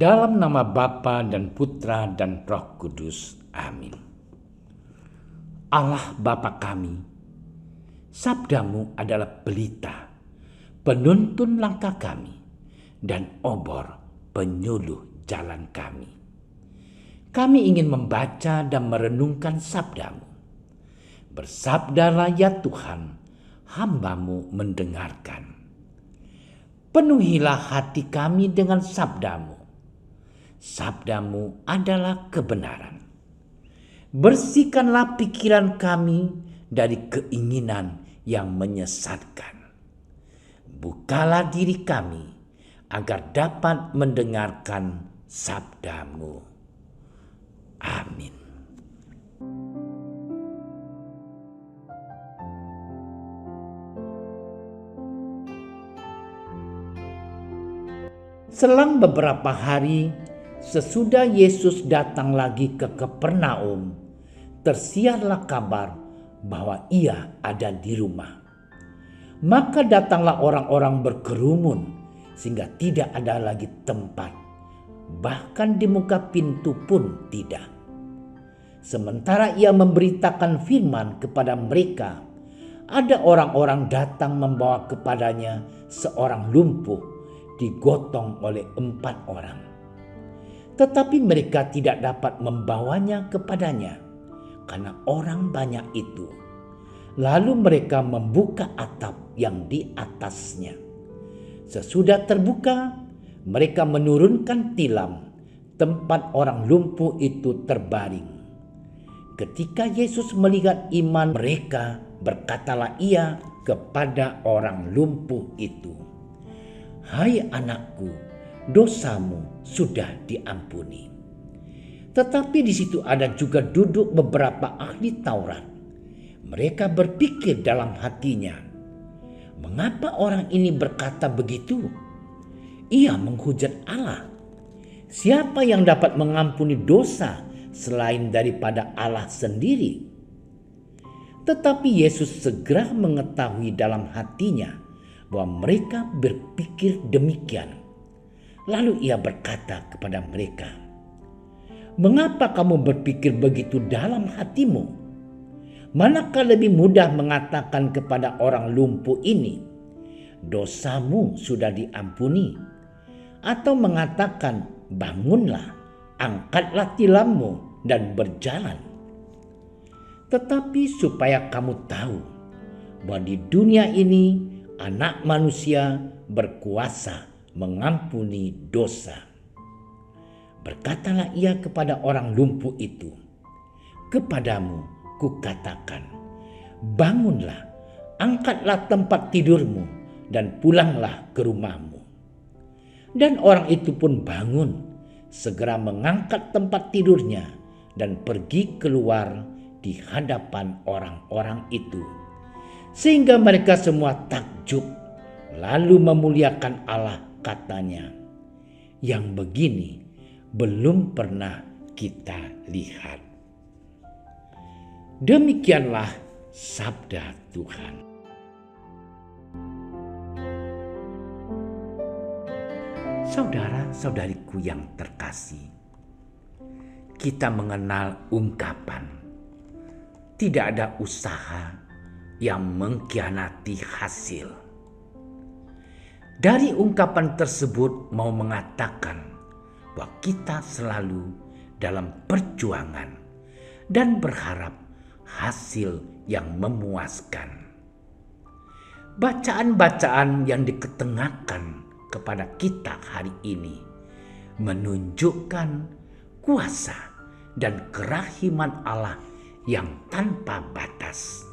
Dalam nama Bapa dan Putra dan Roh Kudus. Amin. Allah Bapa kami, sabdamu adalah pelita, penuntun langkah kami, dan obor penyuluh jalan kami. Kami ingin membaca dan merenungkan sabdamu. Bersabdalah ya Tuhan, hamba-Mu mendengarkan. Penuhilah hati kami dengan sabdamu. Sabdamu adalah kebenaran. Bersihkanlah pikiran kami dari keinginan yang menyesatkan. Bukalah diri kami agar dapat mendengarkan sabdamu. Amin. Selang beberapa hari sesudah Yesus datang lagi ke Kapernaum, tersiarlah kabar bahwa ia ada di rumah. Maka datanglah orang-orang berkerumun sehingga tidak ada lagi tempat, bahkan di muka pintu pun tidak. Sementara ia memberitakan firman kepada mereka, ada orang-orang datang membawa kepadanya seorang lumpuh digotong oleh 4 orang. Tetapi mereka tidak dapat membawanya kepadanya karena orang banyak itu. Lalu mereka membuka atap yang di atasnya. Sesudah terbuka, mereka menurunkan tilam tempat orang lumpuh itu terbaring. Ketika Yesus melihat iman mereka, berkatalah ia kepada orang lumpuh itu, "Hai anakku, dosamu sudah diampuni." Tetapi di situ ada juga duduk beberapa ahli Taurat. Mereka berpikir dalam hatinya, "Mengapa orang ini berkata begitu? Ia menghujat Allah. Siapa yang dapat mengampuni dosa selain daripada Allah sendiri?" Tetapi Yesus segera mengetahui dalam hatinya bahwa mereka berpikir demikian. Lalu ia berkata kepada mereka, "Mengapa kamu berpikir begitu dalam hatimu? Manakah lebih mudah mengatakan kepada orang lumpuh ini, 'Dosamu sudah diampuni,' atau mengatakan, 'Bangunlah, angkatlah tilammu dan berjalan'? Tetapi supaya kamu tahu bahwa di dunia ini Anak manusia berkuasa mengampuni dosa." Berkatalah ia kepada orang lumpuh itu, "Kepadamu kukatakan, bangunlah, angkatlah tempat tidurmu dan pulanglah ke rumahmu." Dan orang itu pun bangun, segera mengangkat tempat tidurnya dan pergi keluar di hadapan orang-orang itu. Sehingga mereka semua takjub, lalu memuliakan Allah, katanya, "Yang begini belum pernah kita lihat." Demikianlah sabda Tuhan. Saudara-saudariku yang terkasih, kita mengenal ungkapan, "Tidak ada usaha yang mengkhianati hasil." Dari ungkapan tersebut mau mengatakan bahwa kita selalu dalam perjuangan dan berharap hasil yang memuaskan. Bacaan-bacaan yang diketengahkan kepada kita hari ini menunjukkan kuasa dan kerahiman Allah yang tanpa batas.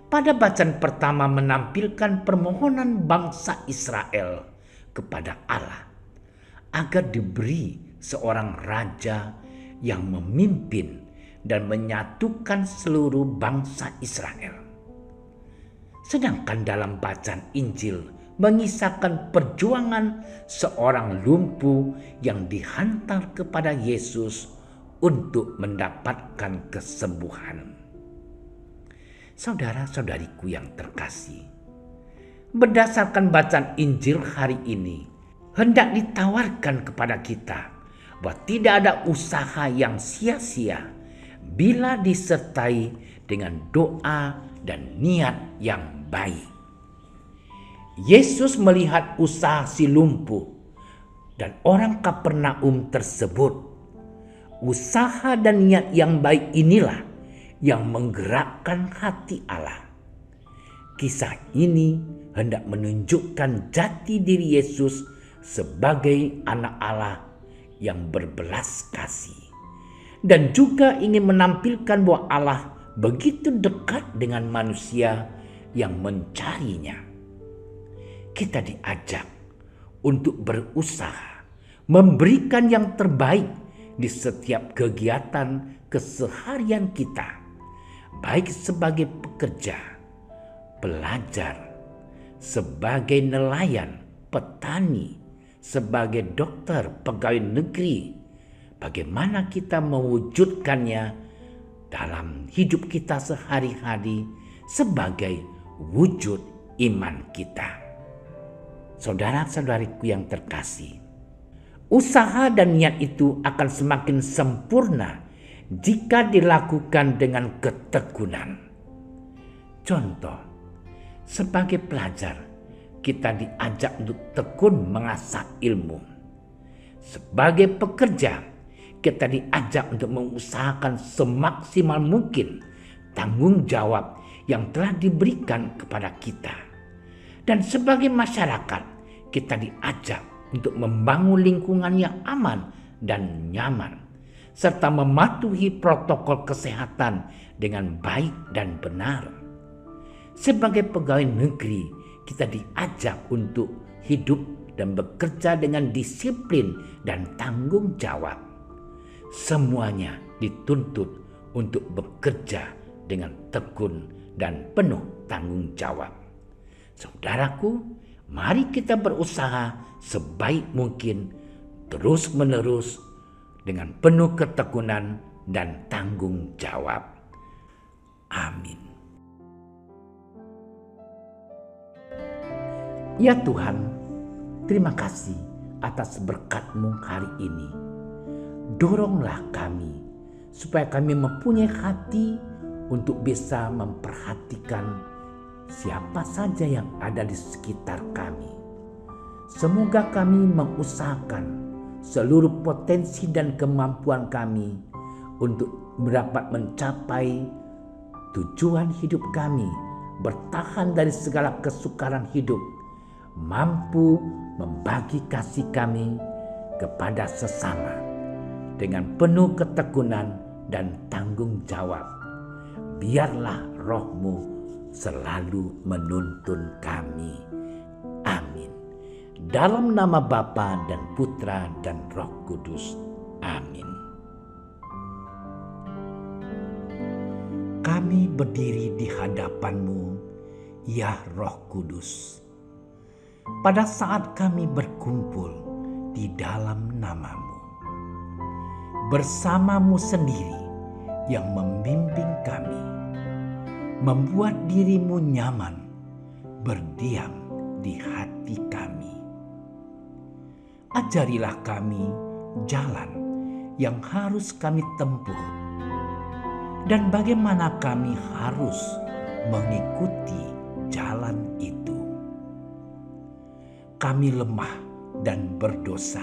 Pada bacaan pertama menampilkan permohonan bangsa Israel kepada Allah agar diberi seorang raja yang memimpin dan menyatukan seluruh bangsa Israel. Sedangkan dalam bacaan Injil mengisahkan perjuangan seorang lumpuh yang dihantar kepada Yesus untuk mendapatkan kesembuhan. Saudara-saudariku yang terkasih, berdasarkan bacaan Injil hari ini, hendak ditawarkan kepada kita bahwa tidak ada usaha yang sia-sia bila disertai dengan doa dan niat yang baik. Yesus melihat usaha si lumpuh dan orang Kapernaum tersebut. Usaha dan niat yang baik inilah yang menggerakkan hati Allah. Kisah ini hendak menunjukkan jati diri Yesus sebagai anak Allah yang berbelas kasih. Dan juga ingin menampilkan bahwa Allah begitu dekat dengan manusia yang mencarinya. Kita diajak untuk berusaha, memberikan yang terbaik di setiap kegiatan keseharian kita, baik sebagai pekerja, pelajar, sebagai nelayan, petani, sebagai dokter, pegawai negeri. Bagaimana kita mewujudkannya dalam hidup kita sehari-hari sebagai wujud iman kita. Saudara-saudariku yang terkasih, usaha dan niat itu akan semakin sempurna jika dilakukan dengan ketekunan. Contoh, sebagai pelajar, kita diajak untuk tekun mengasah ilmu. Sebagai pekerja, kita diajak untuk mengusahakan semaksimal mungkin tanggung jawab yang telah diberikan kepada kita. Dan sebagai masyarakat, kita diajak untuk membangun lingkungan yang aman dan nyaman, serta mematuhi protokol kesehatan dengan baik dan benar. Sebagai pegawai negeri, kita diajak untuk hidup dan bekerja dengan disiplin dan tanggung jawab. Semuanya dituntut untuk bekerja dengan tekun dan penuh tanggung jawab. Saudaraku, mari kita berusaha sebaik mungkin terus-menerus dengan penuh ketekunan dan tanggung jawab. Amin. Ya Tuhan, terima kasih atas berkat-Mu hari ini. Doronglah kami supaya kami mempunyai hati untuk bisa memperhatikan siapa saja yang ada di sekitar kami. Semoga kami mengusahakan seluruh potensi dan kemampuan kami untuk dapat mencapai tujuan hidup kami, bertahan dari segala kesukaran hidup, mampu membagi kasih kami kepada sesama dengan penuh ketekunan dan tanggung jawab. Biarlah Roh-Mu selalu menuntun kami. Amin. Dalam nama Bapa dan Putra dan Roh Kudus. Amin. Kami berdiri di hadapan-Mu, ya Roh Kudus. Pada saat kami berkumpul di dalam nama-Mu, bersama-Mu sendiri yang membimbing kami, membuat diri-Mu nyaman berdiam di hati kami. Ajarilah kami jalan yang harus kami tempuh dan bagaimana kami harus mengikuti jalan itu. Kami lemah dan berdosa.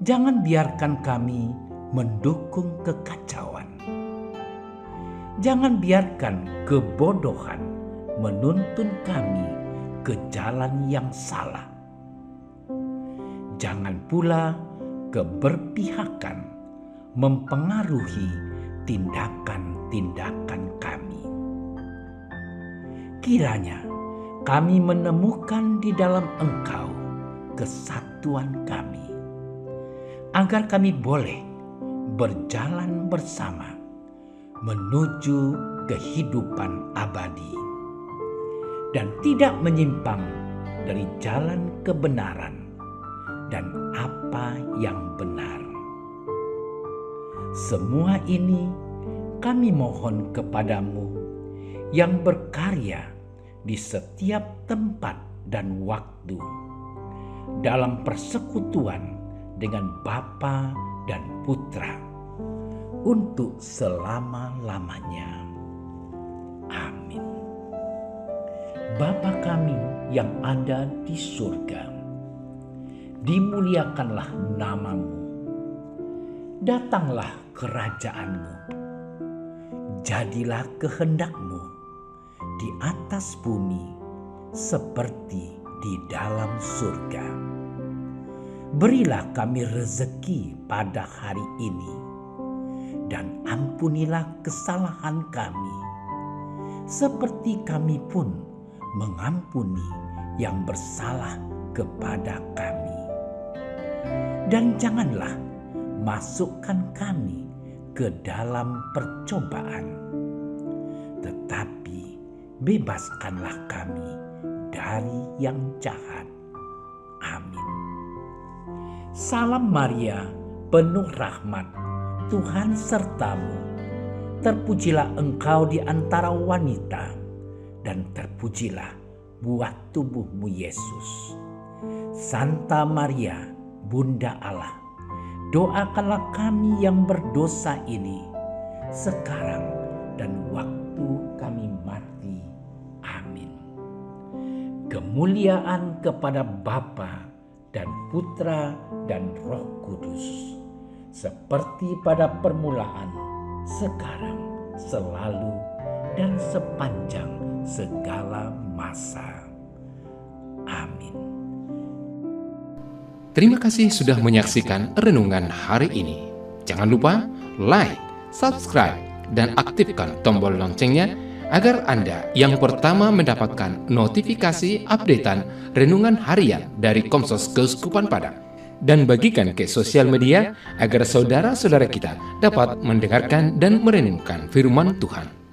Jangan biarkan kami mendukung kekacauan. Jangan biarkan kebodohan menuntun kami ke jalan yang salah. Jangan pula keberpihakan mempengaruhi tindakan-tindakan kami. Kiranya kami menemukan di dalam Engkau kesatuan kami, agar kami boleh berjalan bersama menuju kehidupan abadi dan tidak menyimpang dari jalan kebenaran dan apa yang benar. Semua ini kami mohon kepadamu yang berkarya di setiap tempat dan waktu, dalam persekutuan dengan Bapa dan Putra untuk selama-lamanya. Amin. Bapa kami yang ada di surga, dimuliakanlah nama-Mu. Datanglah kerajaan-Mu. Jadilah kehendak-Mu di atas bumi seperti di dalam surga. Berilah kami rezeki pada hari ini, dan ampunilah kesalahan kami, seperti kami pun mengampuni yang bersalah kepada kami. Dan janganlah masukkan kami ke dalam percobaan, tetapi bebaskanlah kami dari yang jahat. Amin. Salam Maria, penuh rahmat, Tuhan sertamu. Terpujilah engkau di antara wanita, dan terpujilah buah tubuhmu Yesus. Santa Maria, Bunda Allah, doakanlah kami yang berdosa ini, sekarang dan waktu kami mati. Amin. Kemuliaan kepada Bapa dan Putra dan Roh Kudus, seperti pada permulaan, sekarang, selalu, dan sepanjang segala masa. Amin. Terima kasih sudah menyaksikan renungan hari ini. Jangan lupa like, subscribe, dan aktifkan tombol loncengnya agar Anda yang pertama mendapatkan notifikasi updatean renungan harian dari Komsos Keuskupan Padang. Dan bagikan ke sosial media agar saudara-saudara kita dapat mendengarkan dan merenungkan firman Tuhan.